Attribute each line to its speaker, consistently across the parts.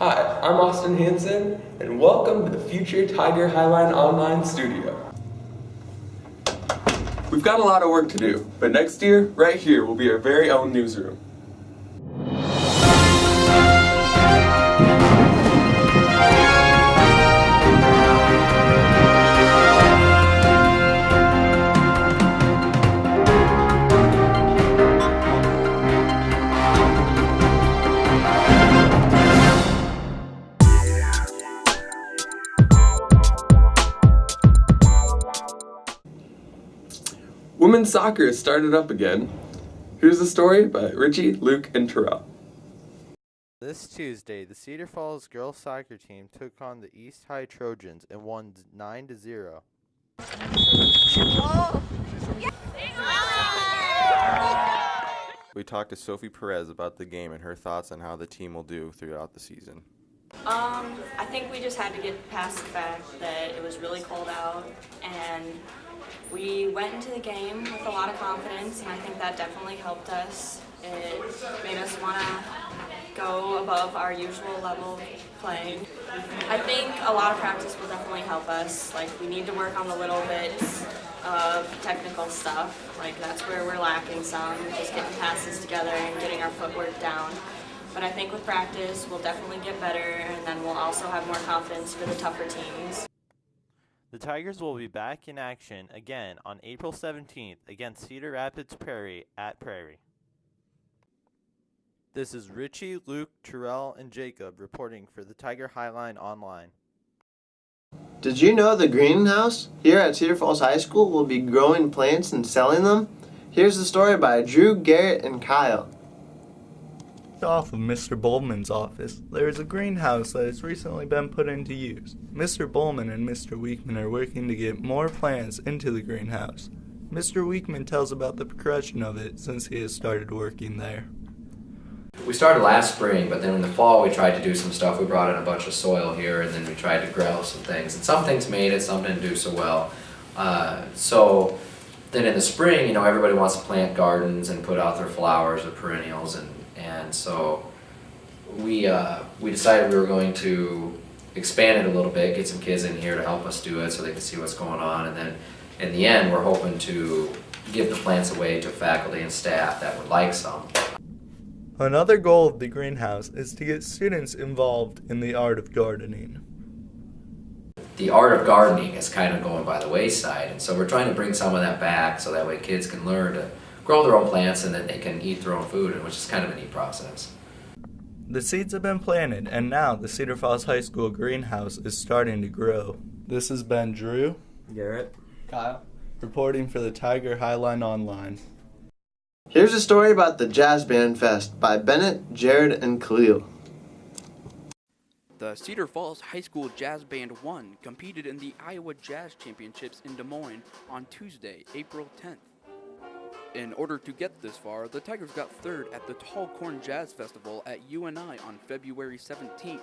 Speaker 1: Hi, I'm Austin Hansen, and welcome to the future Tiger Highline Online Studio. We've got a lot of work to do, but next year, right here, will be our very own newsroom. Women's soccer has started up again. Here's the story by Richie, Luke, and Terrell.
Speaker 2: This Tuesday, the Cedar Falls girls soccer team took on the East High Trojans and won 9-0. We talked to Sophie Perez about the game and her thoughts on how the team will do throughout the season.
Speaker 3: I think we just had to get past the fact that it was really cold out, and we went into the game with a lot of confidence, and I think that definitely helped us. It made us want to go above our usual level of playing. I think a lot of practice will definitely help us. Like, we need to work on the little bits of technical stuff. Like, that's where we're lacking some, just getting passes together and getting our footwork down. But I think with practice, we'll definitely get better, and then we'll also have more confidence for the tougher teams.
Speaker 2: The Tigers will be back in action again on April 17th against Cedar Rapids Prairie at Prairie. This is Richie, Luke, Terrell, and Jacob reporting for the Tiger Highline Online.
Speaker 4: Did you know the greenhouse here at Cedar Falls High School will be growing plants and selling them? Here's the story by Drew, Garrett, and Kyle.
Speaker 5: Off of Mr. Bowman's office, there is a greenhouse that has recently been put into use. Mr. Bowman and Mr. Weekman are working to get more plants into the greenhouse. Mr. Weekman tells about the progression of it since he has started working there.
Speaker 6: We started last spring, but then in the fall we tried to do some stuff. We brought in a bunch of soil here, and then we tried to grow some things. And some things made it, some didn't do so well. So then in the spring, everybody wants to plant gardens and put out their flowers or perennials, and so we decided we were going to expand it a little bit, get some kids in here to help us do it so they can see what's going on, and then in the end we're hoping to give the plants away to faculty and staff that would like some.
Speaker 5: Another goal of the greenhouse is to get students involved in the art of gardening.
Speaker 6: The art of gardening is kind of going by the wayside, and so we're trying to bring some of that back so that way kids can learn to grow their own plants and then they can eat their own food, which is kind of a neat process.
Speaker 5: The seeds have been planted, and now the Cedar Falls High School greenhouse is starting to grow. This has been Drew,
Speaker 4: Garrett,
Speaker 5: Kyle, reporting for the Tiger Highline Online.
Speaker 4: Here's a story about the Jazz Band Fest by Bennett, Jared, and Khalil.
Speaker 7: The Cedar Falls High School Jazz Band 1 competed in the Iowa Jazz Championships in Des Moines on Tuesday, April 10th. In order to get this far, the Tigers got third at the Tall Corn Jazz Festival at UNI on February 17th,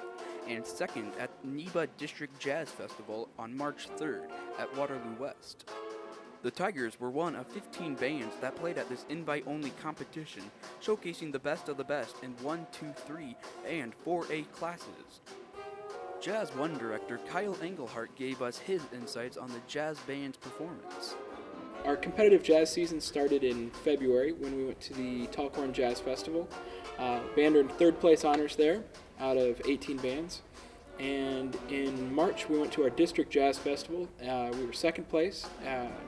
Speaker 7: and second at NEBA District Jazz Festival on March 3rd at Waterloo West. The Tigers were one of 15 bands that played at this invite-only competition, showcasing the best of the best in 1, 2, 3, and 4A classes. Jazz 1 director Kyle Engelhart gave us his insights on the jazz band's performance.
Speaker 8: Our competitive jazz season started in February when we went to the Tall Corn Jazz Festival. Band earned third place honors there out of 18 bands. And in March we went to our District Jazz Festival. We were second place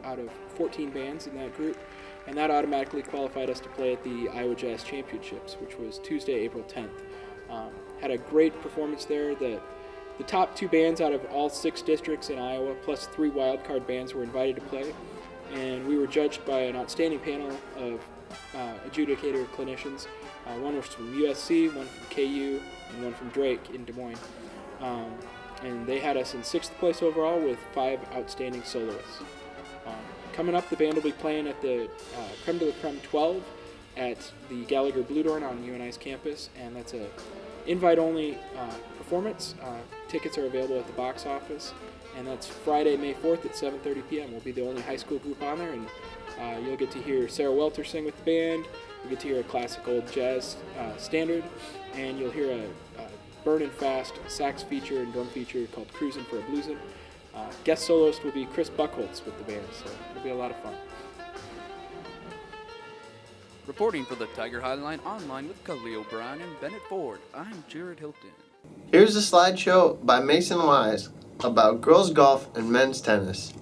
Speaker 8: out of 14 bands in that group. And that automatically qualified us to play at the Iowa Jazz Championships, which was Tuesday, April 10th. Had a great performance there. The top 2 bands out of all 6 districts in Iowa, plus 3 wildcard bands, were invited to play. And we were judged by an outstanding panel of adjudicator clinicians. One was from USC, one from KU, and one from Drake in Des Moines. And they had us in 6th place overall with 5 outstanding soloists. Coming up, the band will be playing at the Creme de la Creme 12 at the Gallagher Blue Dorn on UNI's campus, and that's a invite-only performance. Tickets are available at the box office. And that's Friday, May 4th at 7:30 p.m. We'll be the only high school group on there, and you'll get to hear Sarah Welter sing with the band, You get to hear a classic old jazz standard, and you'll hear a burnin' fast sax feature and drum feature called Cruisin' for a Bluesin'. Guest soloist will be Chris Buchholz with the band, so it'll be a lot of fun.
Speaker 7: Reporting for the Tiger Highline Online with Cully O'Brien and Bennett Ford, I'm Jared Hilton.
Speaker 4: Here's a slideshow by Mason Wise about girls golf and men's tennis.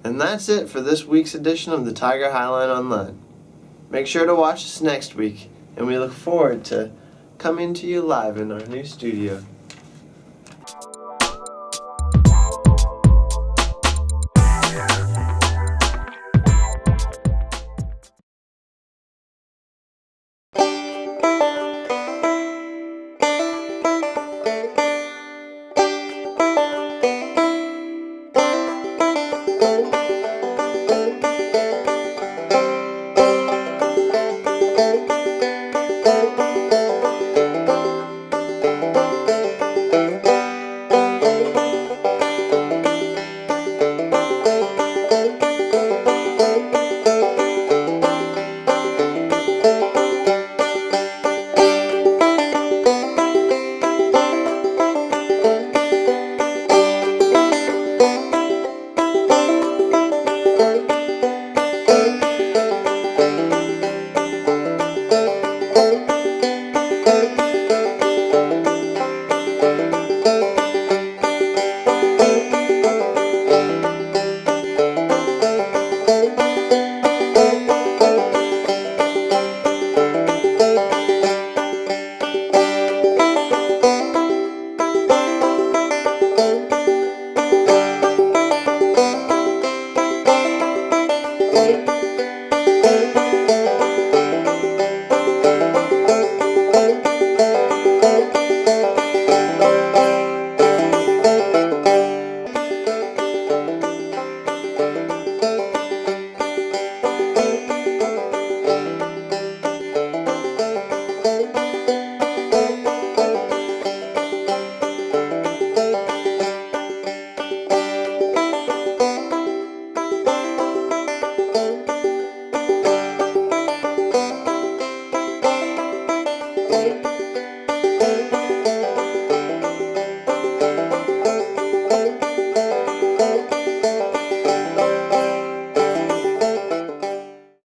Speaker 4: And that's it for this week's edition of the Tiger Highline Online. Make sure to watch us next week, and we look forward to coming to you live in our new studio.